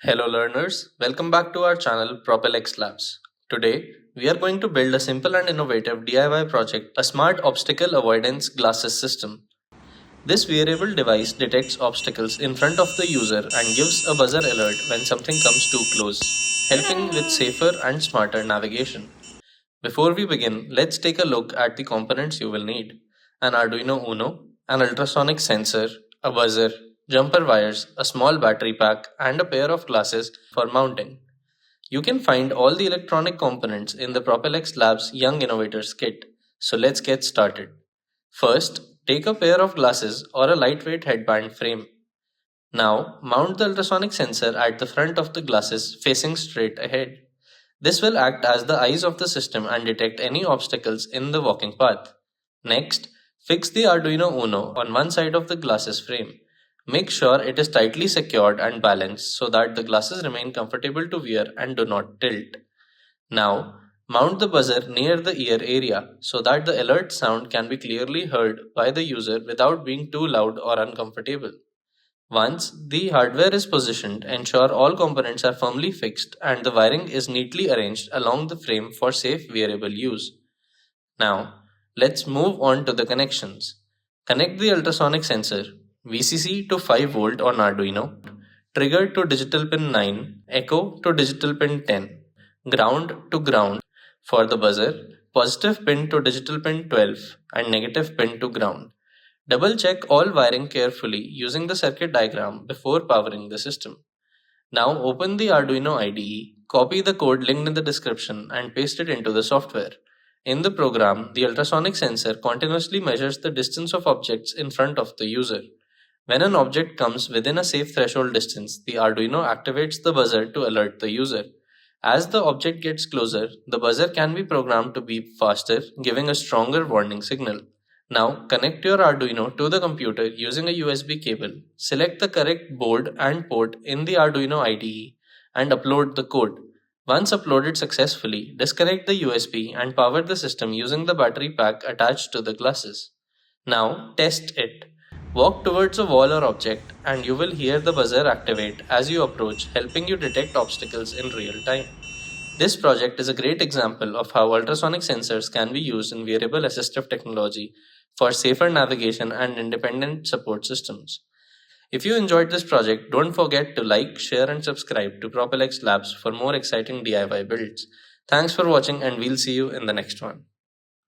Hello learners, welcome back to our channel PropelX Labs. Today, we are going to build a simple and innovative DIY project, a Smart Obstacle Avoidance Glasses system. This wearable device detects obstacles in front of the user and gives a buzzer alert when something comes too close, helping with safer and smarter navigation. Before we begin, let's take a look at the components you will need. An Arduino Uno, an ultrasonic sensor, a buzzer, jumper wires, a small battery pack, and a pair of glasses for mounting. You can find all the electronic components in the PropelX Labs Young Innovators Kit. So let's get started. First, take a pair of glasses or a lightweight headband frame. Now, mount the ultrasonic sensor at the front of the glasses facing straight ahead. This will act as the eyes of the system and detect any obstacles in the walking path. Next, fix the Arduino Uno on one side of the glasses frame. Make sure it is tightly secured and balanced so that the glasses remain comfortable to wear and do not tilt. Now, mount the buzzer near the ear area so that the alert sound can be clearly heard by the user without being too loud or uncomfortable. Once the hardware is positioned, ensure all components are firmly fixed and the wiring is neatly arranged along the frame for safe wearable use. Now, let's move on to the connections. Connect the ultrasonic sensor VCC to 5V on Arduino, trigger to digital pin 9, echo to digital pin 10, ground to ground for the buzzer, positive pin to digital pin 12, and negative pin to ground. Double check all wiring carefully using the circuit diagram before powering the system. Now open the Arduino IDE, copy the code linked in the description and paste it into the software. In the program, the ultrasonic sensor continuously measures the distance of objects in front of the user. When an object comes within a safe threshold distance, the Arduino activates the buzzer to alert the user. As the object gets closer, the buzzer can be programmed to beep faster, giving a stronger warning signal. Now, connect your Arduino to the computer using a USB cable. Select the correct board and port in the Arduino IDE and upload the code. Once uploaded successfully, disconnect the USB and power the system using the battery pack attached to the glasses. Now, test it. Walk towards a wall or object and you will hear the buzzer activate as you approach, helping you detect obstacles in real time. This project is a great example of how ultrasonic sensors can be used in wearable assistive technology for safer navigation and independent support systems. If you enjoyed this project, don't forget to like, share, and subscribe to PropelX Labs for more exciting DIY builds. Thanks for watching, and we'll see you in the next one.